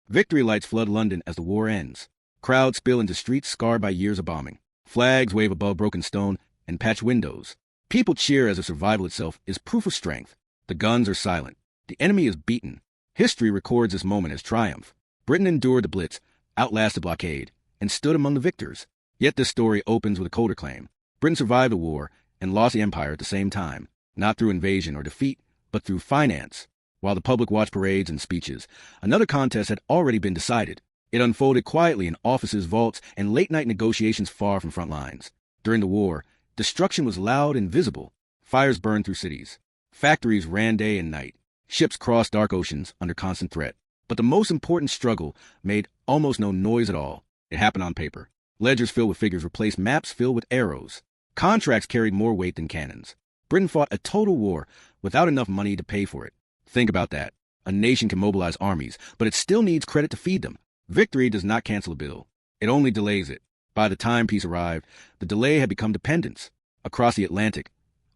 Victory lights flood London as the war ends. Crowds spill into streets scarred by years of bombing. Flags wave above broken stone and patched windows. People cheer as if survival itself is proof of strength. The guns are silent. The enemy is beaten. History records this moment as triumph. Britain endured the Blitz, outlasted blockade, and stood among the victors. Yet this story opens with a colder claim. Britain survived the war and lost the empire at the same time, not through invasion or defeat, but through finance. While the public watched parades and speeches, another contest had already been decided. It unfolded quietly in offices, vaults, and late-night negotiations far from front lines. During the war, destruction was loud and visible. Fires burned through cities. Factories ran day and night. Ships crossed dark oceans under constant threat. But the most important struggle made almost no noise at all. It happened on paper. Ledgers filled with figures replaced maps filled with arrows. Contracts carried more weight than cannons. Britain fought a total war without enough money to pay for it. Think about that. A nation can mobilize armies, but it still needs credit to feed them. Victory does not cancel a bill. It only delays it. By the time peace arrived, the delay had become dependence. Across the Atlantic,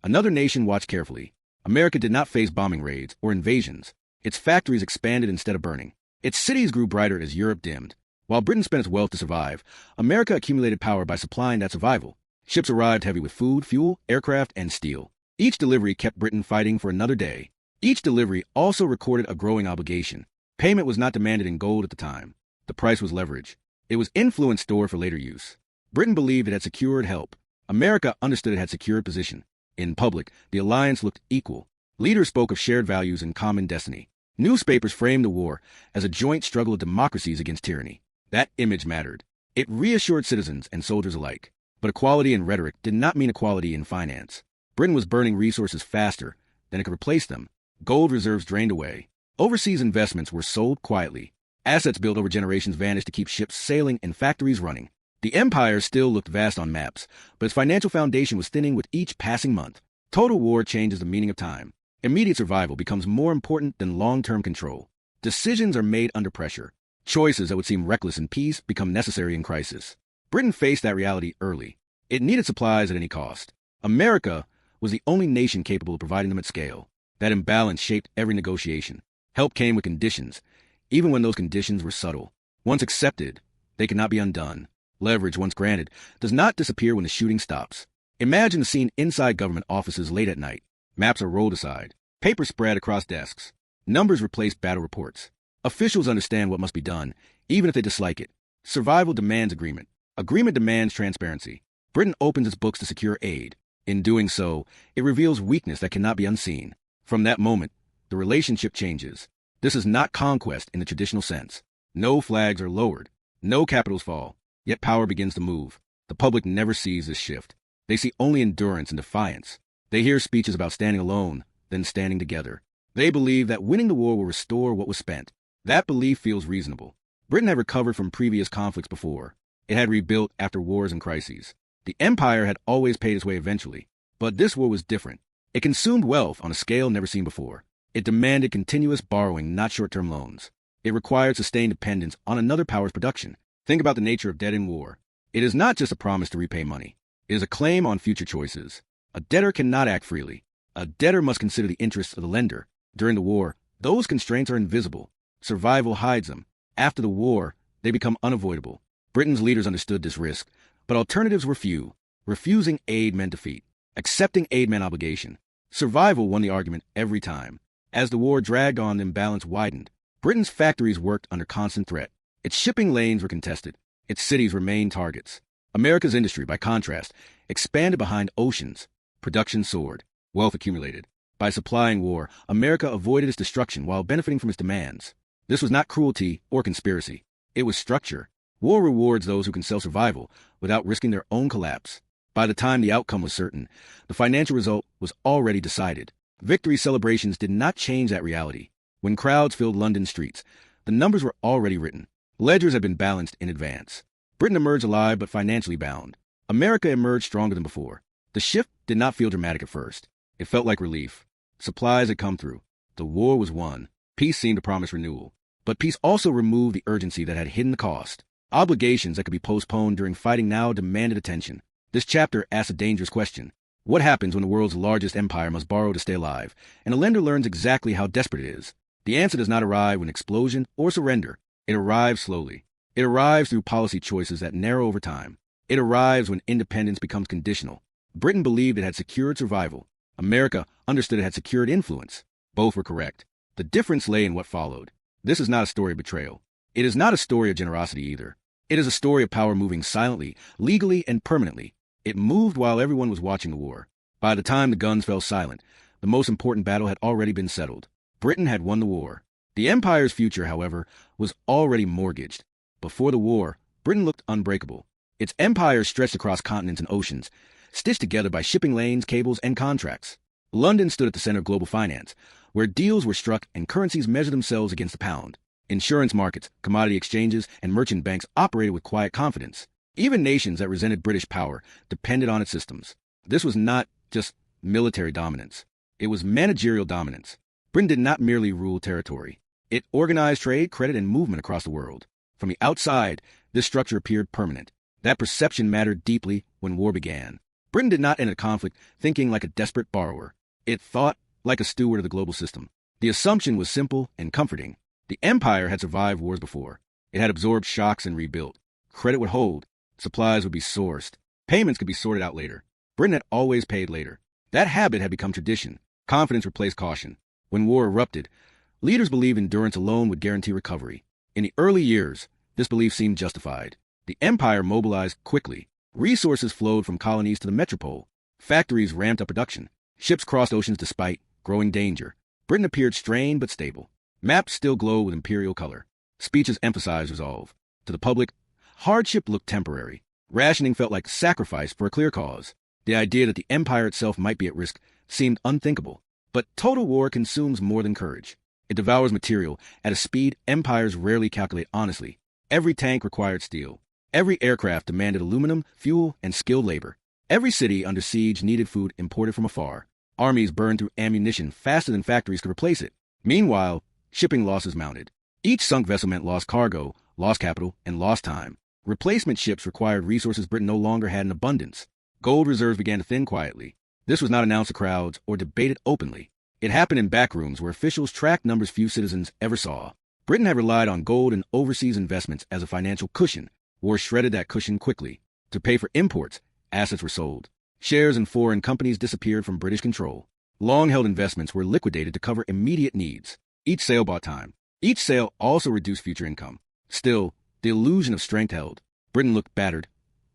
another nation watched carefully. America did not face bombing raids or invasions. Its factories expanded instead of burning. Its cities grew brighter as Europe dimmed. While Britain spent its wealth to survive, America accumulated power by supplying that survival. Ships arrived heavy with food, fuel, aircraft, and steel. Each delivery kept Britain fighting for another day. Each delivery also recorded a growing obligation. Payment was not demanded in gold at the time. The price was leverage. It was influence stored for later use. Britain believed it had secured help. America understood it had secured position. In public, the alliance looked equal. Leaders spoke of shared values and common destiny. Newspapers framed the war as a joint struggle of democracies against tyranny. That image mattered. It reassured citizens and soldiers alike. But equality in rhetoric did not mean equality in finance. Britain was burning resources faster than it could replace them. Gold reserves drained away. Overseas investments were sold quietly. Assets built over generations vanished to keep ships sailing and factories running. The empire still looked vast on maps, but its financial foundation was thinning with each passing month. Total war changes the meaning of time. Immediate survival becomes more important than long-term control. Decisions are made under pressure. Choices that would seem reckless in peace become necessary in crisis. Britain faced that reality early. It needed supplies at any cost. America was the only nation capable of providing them at scale. That imbalance shaped every negotiation. Help came with conditions, even when those conditions were subtle. Once accepted, they could not be undone. Leverage, once granted, does not disappear when the shooting stops. Imagine the scene inside government offices late at night. Maps are rolled aside. Papers spread across desks. Numbers replace battle reports. Officials understand what must be done, even if they dislike it. Survival demands agreement. Agreement demands transparency. Britain opens its books to secure aid. In doing so, it reveals weakness that cannot be unseen. From that moment, the relationship changes. This is not conquest in the traditional sense. No flags are lowered. No capitals fall. Yet power begins to move. The public never sees this shift. They see only endurance and defiance. They hear speeches about standing alone, then standing together. They believe that winning the war will restore what was spent. That belief feels reasonable. Britain had recovered from previous conflicts before. It had rebuilt after wars and crises. The empire had always paid its way eventually. But this war was different. It consumed wealth on a scale never seen before. It demanded continuous borrowing, not short-term loans. It required sustained dependence on another power's production. Think about the nature of debt in war. It is not just a promise to repay money. It is a claim on future choices. A debtor cannot act freely. A debtor must consider the interests of the lender. During the war, those constraints are invisible. Survival hides them. After the war, they become unavoidable. Britain's leaders understood this risk, but alternatives were few. Refusing aid meant defeat. Accepting aid meant obligation. Survival won the argument every time. As the war dragged on, the imbalance widened. Britain's factories worked under constant threat. Its shipping lanes were contested. Its cities remained targets. America's industry, by contrast, expanded behind oceans. Production soared. Wealth accumulated. By supplying war, America avoided its destruction while benefiting from its demands. This was not cruelty or conspiracy. It was structure. War rewards those who can sell survival without risking their own collapse. By the time the outcome was certain, the financial result was already decided. Victory celebrations did not change that reality. When crowds filled London streets, the numbers were already written. Ledgers had been balanced in advance. Britain emerged alive but financially bound. America emerged stronger than before. The shift did not feel dramatic at first. It felt like relief. Supplies had come through. The war was won. Peace seemed to promise renewal. But peace also removed the urgency that had hidden the cost. Obligations that could be postponed during fighting now demanded attention. This chapter asks a dangerous question. What happens when the world's largest empire must borrow to stay alive, and a lender learns exactly how desperate it is? The answer does not arrive with explosion or surrender. It arrives slowly. It arrives through policy choices that narrow over time. It arrives when independence becomes conditional. Britain believed it had secured survival. America understood it had secured influence. Both were correct. The difference lay in what followed. This is not a story of betrayal. It is not a story of generosity either. It is a story of power moving silently, legally, and permanently. It moved while everyone was watching the war. By the time the guns fell silent, the most important battle had already been settled. Britain had won the war. The empire's future, however, was already mortgaged. Before the war, Britain looked unbreakable. Its empire stretched across continents and oceans, stitched together by shipping lanes, cables, and contracts. London stood at the center of global finance, where deals were struck and currencies measured themselves against the pound. Insurance markets, commodity exchanges, and merchant banks operated with quiet confidence. Even nations that resented British power depended on its systems. This was not just military dominance. It was managerial dominance. Britain did not merely rule territory. It organized trade, credit, and movement across the world. From the outside, this structure appeared permanent. That perception mattered deeply when war began. Britain did not enter conflict thinking like a desperate borrower. It thought like a steward of the global system. The assumption was simple and comforting. The empire had survived wars before. It had absorbed shocks and rebuilt. Credit would hold. Supplies would be sourced. Payments could be sorted out later. Britain had always paid later. That habit had become tradition. Confidence replaced caution. When war erupted, leaders believed endurance alone would guarantee recovery. In the early years, this belief seemed justified. The empire mobilized quickly. Resources flowed from colonies to the metropole. Factories ramped up production. Ships crossed oceans despite growing danger. Britain appeared strained but stable. Maps still glowed with imperial color. Speeches emphasized resolve. To the public, hardship looked temporary. Rationing felt like sacrifice for a clear cause. The idea that the empire itself might be at risk seemed unthinkable. But total war consumes more than courage. It devours material at a speed empires rarely calculate honestly. Every tank required steel. Every aircraft demanded aluminum, fuel, and skilled labor. Every city under siege needed food imported from afar. Armies burned through ammunition faster than factories could replace it. Meanwhile, shipping losses mounted. Each sunk vessel meant lost cargo, lost capital, and lost time. Replacement ships required resources Britain no longer had in abundance. Gold reserves began to thin quietly. This was not announced to crowds or debated openly. It happened in back rooms where officials tracked numbers few citizens ever saw. Britain had relied on gold and overseas investments as a financial cushion. War shredded that cushion quickly. To pay for imports, assets were sold. Shares in foreign companies disappeared from British control. Long-held investments were liquidated to cover immediate needs. Each sale bought time. Each sale also reduced future income. Still, the illusion of strength held. Britain looked battered,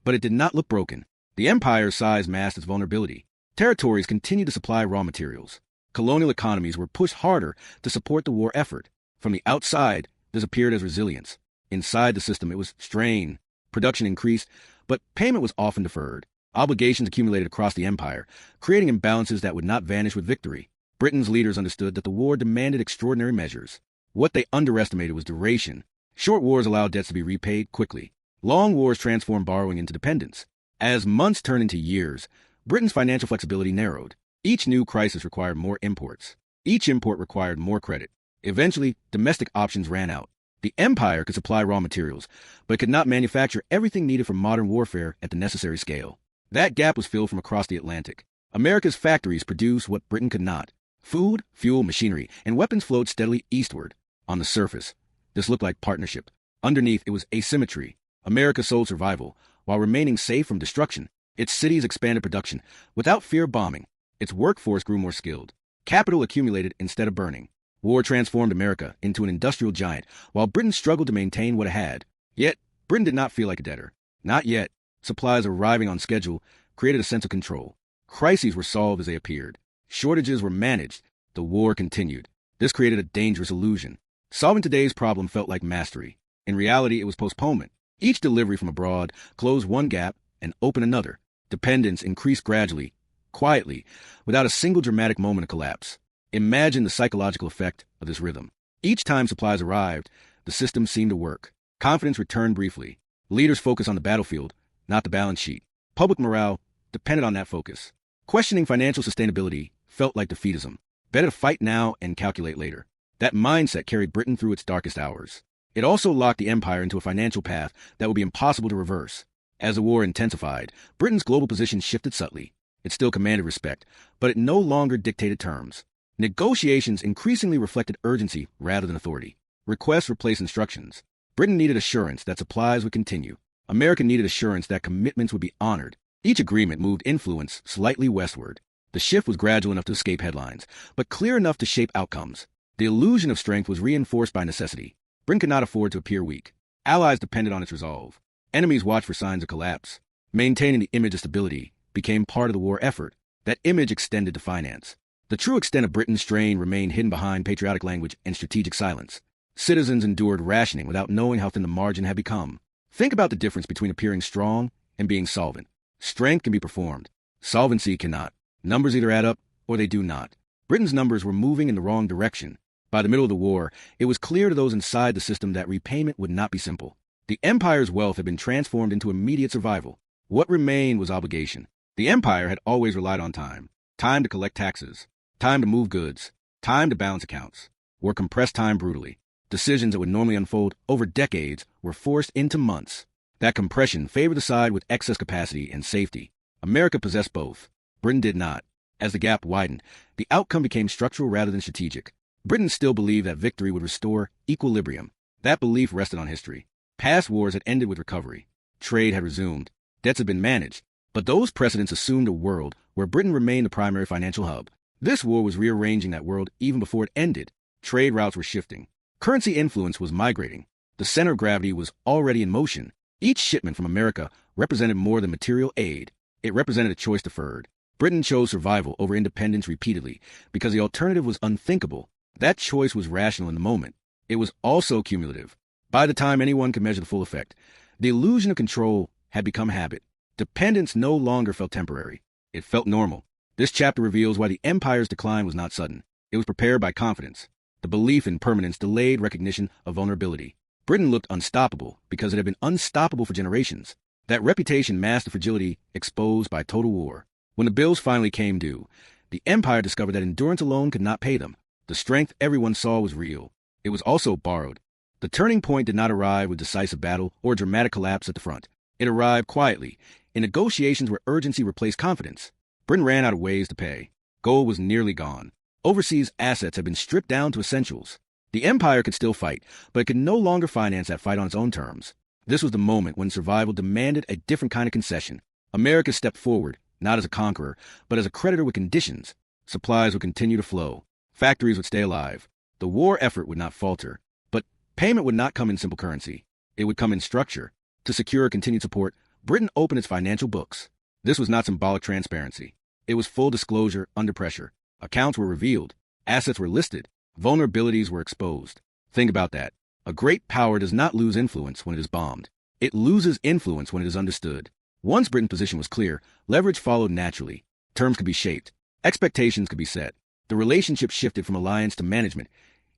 but it did not look broken. The empire's size masked its vulnerability. Territories continued to supply raw materials. Colonial economies were pushed harder to support the war effort. From the outside, this appeared as resilience. Inside the system, it was strain. Production increased, but payment was often deferred. Obligations accumulated across the empire, creating imbalances that would not vanish with victory. Britain's leaders understood that the war demanded extraordinary measures. What they underestimated was duration. Short wars allowed debts to be repaid quickly. Long wars transformed borrowing into dependence. As months turned into years, Britain's financial flexibility narrowed. Each new crisis required more imports. Each import required more credit. Eventually, domestic options ran out. The empire could supply raw materials, but it could not manufacture everything needed for modern warfare at the necessary scale. That gap was filled from across the Atlantic. America's factories produced what Britain could not. Food, fuel, machinery, and weapons flowed steadily eastward. On the surface, this looked like partnership. Underneath, it was asymmetry. America sold survival, while remaining safe from destruction. Its cities expanded production, without fear of bombing. Its workforce grew more skilled. Capital accumulated instead of burning. War transformed America into an industrial giant, while Britain struggled to maintain what it had. Yet, Britain did not feel like a debtor. Not yet. Supplies arriving on schedule created a sense of control. Crises were solved as they appeared. Shortages were managed. The war continued. This created a dangerous illusion. Solving today's problem felt like mastery. In reality, it was postponement. Each delivery from abroad closed one gap and opened another. Dependence increased gradually, quietly, without a single dramatic moment of collapse. Imagine the psychological effect of this rhythm. Each time supplies arrived, the system seemed to work. Confidence returned briefly. Leaders focused on the battlefield, not the balance sheet. Public morale depended on that focus. Questioning financial sustainability felt like defeatism. Better to fight now and calculate later. That mindset carried Britain through its darkest hours. It also locked the empire into a financial path that would be impossible to reverse. As the war intensified, Britain's global position shifted subtly. It still commanded respect, but it no longer dictated terms. Negotiations increasingly reflected urgency rather than authority. Requests replaced instructions. Britain needed assurance that supplies would continue. America needed assurance that commitments would be honored. Each agreement moved influence slightly westward. The shift was gradual enough to escape headlines, but clear enough to shape outcomes. The illusion of strength was reinforced by necessity. Britain could not afford to appear weak. Allies depended on its resolve. Enemies watched for signs of collapse. Maintaining the image of stability became part of the war effort. That image extended to finance. The true extent of Britain's strain remained hidden behind patriotic language and strategic silence. Citizens endured rationing without knowing how thin the margin had become. Think about the difference between appearing strong and being solvent. Strength can be performed. Solvency cannot. Numbers either add up or they do not. Britain's numbers were moving in the wrong direction. By the middle of the war, it was clear to those inside the system that repayment would not be simple. The empire's wealth had been transformed into immediate survival. What remained was obligation. The empire had always relied on time. Time to collect taxes. Time to move goods. Time to balance accounts. War compressed time brutally. Decisions that would normally unfold over decades were forced into months. That compression favored the side with excess capacity and safety. America possessed both. Britain did not. As the gap widened, the outcome became structural rather than strategic. Britain still believed that victory would restore equilibrium. That belief rested on history. Past wars had ended with recovery. Trade had resumed. Debts had been managed. But those precedents assumed a world where Britain remained the primary financial hub. This war was rearranging that world even before it ended. Trade routes were shifting. Currency influence was migrating. The center of gravity was already in motion. Each shipment from America represented more than material aid. It represented a choice deferred. Britain chose survival over independence repeatedly because the alternative was unthinkable. That choice was rational in the moment. It was also cumulative. By the time anyone could measure the full effect, the illusion of control had become habit. Dependence no longer felt temporary. It felt normal. This chapter reveals why the empire's decline was not sudden. It was prepared by confidence. The belief in permanence delayed recognition of vulnerability. Britain looked unstoppable because it had been unstoppable for generations. That reputation masked the fragility exposed by total war. When the bills finally came due, the empire discovered that endurance alone could not pay them. The strength everyone saw was real. It was also borrowed. The turning point did not arrive with decisive battle or dramatic collapse at the front. It arrived quietly, in negotiations where urgency replaced confidence. Britain ran out of ways to pay. Gold was nearly gone. Overseas assets had been stripped down to essentials. The empire could still fight, but it could no longer finance that fight on its own terms. This was the moment when survival demanded a different kind of concession. America stepped forward, not as a conqueror, but as a creditor with conditions. Supplies would continue to flow. Factories would stay alive. The war effort would not falter. But payment would not come in simple currency. It would come in structure. To secure continued support, Britain opened its financial books. This was not symbolic transparency. It was full disclosure under pressure. Accounts were revealed. Assets were listed. Vulnerabilities were exposed. Think about that. A great power does not lose influence when it is bombed. It loses influence when it is understood. Once Britain's position was clear, leverage followed naturally. Terms could be shaped. Expectations could be set. The relationship shifted from alliance to management,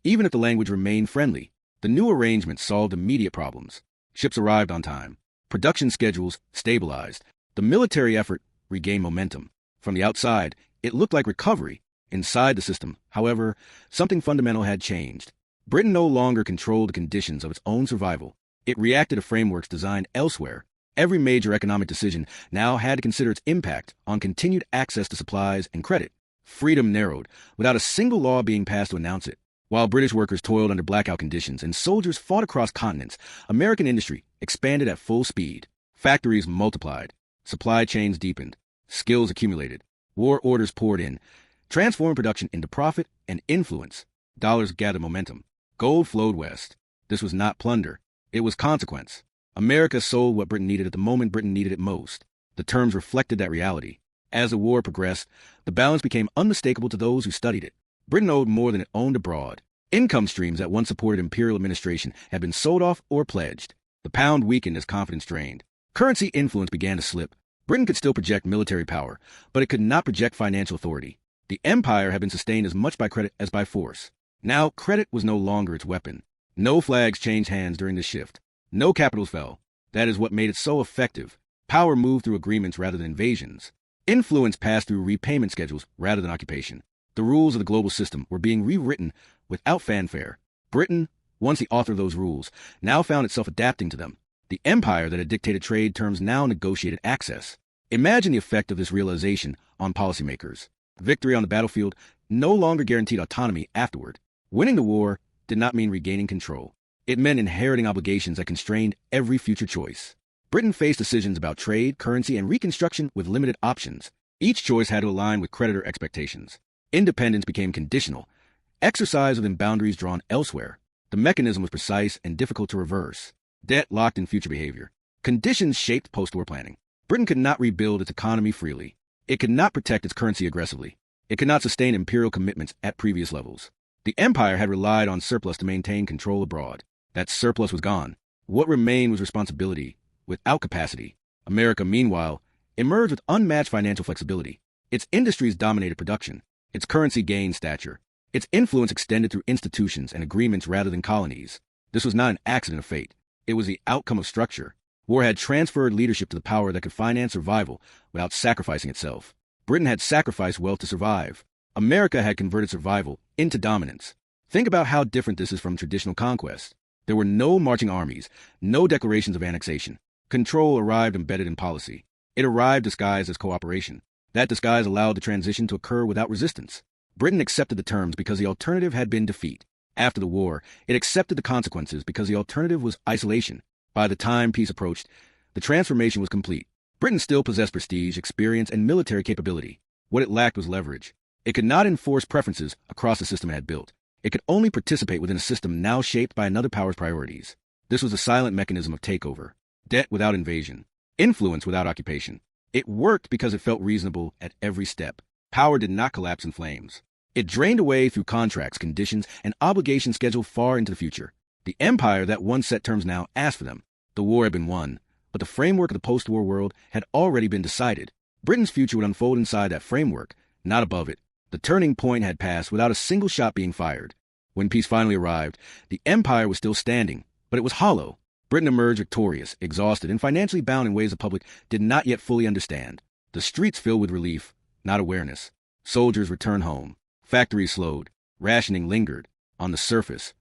even if the language remained friendly. The new arrangement solved immediate problems. Ships arrived on time. Production schedules stabilized. The military effort regained momentum. From the outside, it looked like recovery. Inside the system, however, something fundamental had changed. Britain no longer controlled the conditions of its own survival. It reacted to frameworks designed elsewhere. Every major economic decision now had to consider its impact on continued access to supplies and credit. Freedom narrowed, without a single law being passed to announce it. While British workers toiled under blackout conditions and soldiers fought across continents, American industry expanded at full speed. Factories multiplied. Supply chains deepened. Skills accumulated. War orders poured in, transforming production into profit and influence. Dollars gathered momentum. Gold flowed west. This was not plunder. It was consequence. America sold what Britain needed at the moment Britain needed it most. The terms reflected that reality. As the war progressed, the balance became unmistakable to those who studied it. Britain owed more than it owned abroad. Income streams that once supported imperial administration had been sold off or pledged. The pound weakened as confidence drained. Currency influence began to slip. Britain could still project military power, but it could not project financial authority. The empire had been sustained as much by credit as by force. Now, credit was no longer its weapon. No flags changed hands during this shift. No capitals fell. That is what made it so effective. Power moved through agreements rather than invasions. Influence passed through repayment schedules rather than occupation. The rules of the global system were being rewritten without fanfare. Britain, once the author of those rules, now found itself adapting to them. The empire that had dictated trade terms now negotiated access. Imagine the effect of this realization on policymakers. Victory on the battlefield no longer guaranteed autonomy afterward. Winning the war did not mean regaining control. It meant inheriting obligations that constrained every future choice. Britain faced decisions about trade, currency, and reconstruction with limited options. Each choice had to align with creditor expectations. Independence became conditional, exercise within boundaries drawn elsewhere. The mechanism was precise and difficult to reverse. Debt locked in future behavior. Conditions shaped post-war planning. Britain could not rebuild its economy freely. It could not protect its currency aggressively. It could not sustain imperial commitments at previous levels. The empire had relied on surplus to maintain control abroad. That surplus was gone. What remained was responsibility, without capacity. America, meanwhile, emerged with unmatched financial flexibility. Its industries dominated production. Its currency gained stature. Its influence extended through institutions and agreements rather than colonies. This was not an accident of fate. It was the outcome of structure. War had transferred leadership to the power that could finance survival without sacrificing itself. Britain had sacrificed wealth to survive. America had converted survival into dominance. Think about how different this is from traditional conquest. There were no marching armies, no declarations of annexation. Control arrived embedded in policy. It arrived disguised as cooperation. That disguise allowed the transition to occur without resistance. Britain accepted the terms because the alternative had been defeat. After the war, it accepted the consequences because the alternative was isolation. By the time peace approached, the transformation was complete. Britain still possessed prestige, experience, and military capability. What it lacked was leverage. It could not enforce preferences across the system it had built. It could only participate within a system now shaped by another power's priorities. This was the silent mechanism of takeover. Debt without invasion. Influence without occupation. It worked because it felt reasonable at every step. Power did not collapse in flames. It drained away through contracts, conditions, and obligations scheduled far into the future. The empire that once set terms now asked for them. The war had been won, but the framework of the post-war world had already been decided. Britain's future would unfold inside that framework, not above it. The turning point had passed without a single shot being fired. When peace finally arrived, the empire was still standing, but it was hollow. Britain emerged victorious, exhausted, and financially bound in ways the public did not yet fully understand. The streets filled with relief, not awareness. Soldiers returned home. Factories slowed. Rationing lingered. On the surface,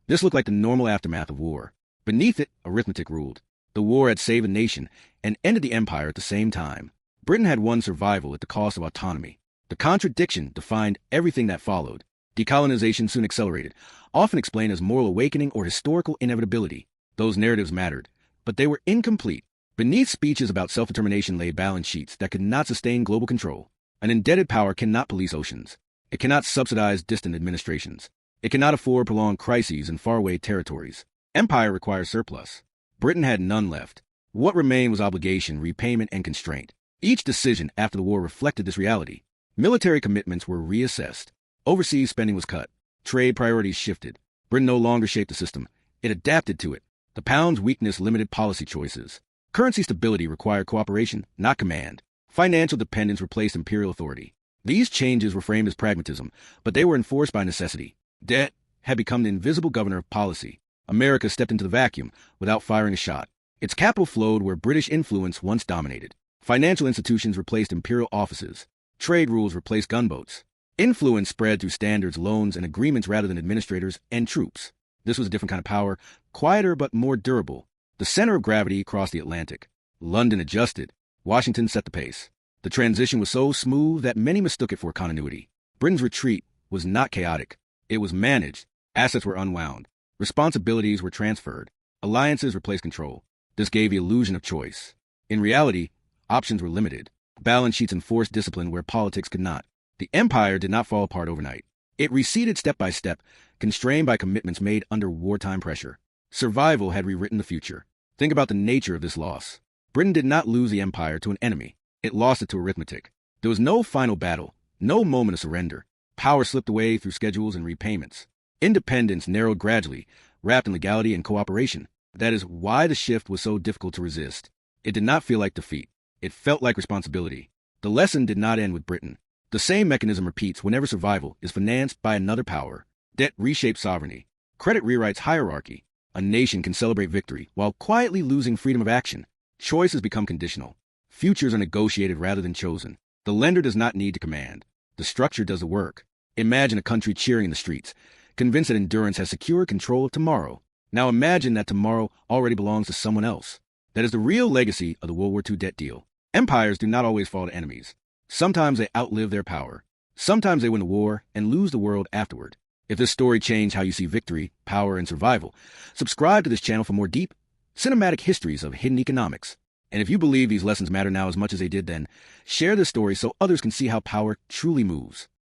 this looked like the normal aftermath of war. Beneath it, arithmetic ruled. The war had saved a nation and ended the empire at the same time. Britain had won survival at the cost of autonomy. The contradiction defined everything that followed. Decolonization soon accelerated, often explained as moral awakening or historical inevitability. Those narratives mattered, but they were incomplete. Beneath speeches about self-determination lay balance sheets that could not sustain global control. An indebted power cannot police oceans. It cannot subsidize distant administrations. It cannot afford prolonged crises in faraway territories. Empire requires surplus. Britain had none left. What remained was obligation, repayment, and constraint. Each decision after the war reflected this reality. Military commitments were reassessed. Overseas spending was cut. Trade priorities shifted. Britain no longer shaped the system. It adapted to it. The pound's weakness limited policy choices. Currency stability required cooperation, not command. Financial dependence replaced imperial authority. These changes were framed as pragmatism, but they were enforced by necessity. Debt had become the invisible governor of policy. America stepped into the vacuum without firing a shot. Its capital flowed where British influence once dominated. Financial institutions replaced imperial offices. Trade rules replaced gunboats. Influence spread through standards, loans, and agreements rather than administrators and troops. This was a different kind of power, quieter but more durable. The center of gravity crossed the Atlantic. London adjusted. Washington set the pace. The transition was so smooth that many mistook it for continuity. Britain's retreat was not chaotic. It was managed. Assets were unwound. Responsibilities were transferred. Alliances replaced control. This gave the illusion of choice. In reality, options were limited. Balance sheets enforced discipline where politics could not. The empire did not fall apart overnight. It receded step by step, constrained by commitments made under wartime pressure. Survival had rewritten the future. Think about the nature of this loss. Britain did not lose the empire to an enemy. It lost it to arithmetic. There was no final battle, no moment of surrender. Power slipped away through schedules and repayments. Independence narrowed gradually, wrapped in legality and cooperation. That is why the shift was so difficult to resist. It did not feel like defeat. It felt like responsibility. The lesson did not end with Britain. The same mechanism repeats whenever survival is financed by another power. Debt reshapes sovereignty. Credit rewrites hierarchy. A nation can celebrate victory while quietly losing freedom of action. Choices become conditional. Futures are negotiated rather than chosen. The lender does not need to command. The structure does the work. Imagine a country cheering in the streets, convinced that endurance has secured control of tomorrow. Now imagine that tomorrow already belongs to someone else. That is the real legacy of the World War II debt deal. Empires do not always fall to enemies. Sometimes they outlive their power. Sometimes they win the war and lose the world afterward. If this story changed how you see victory, power, and survival, subscribe to this channel for more deep, cinematic histories of hidden economics. And if you believe these lessons matter now as much as they did then, share this story so others can see how power truly moves.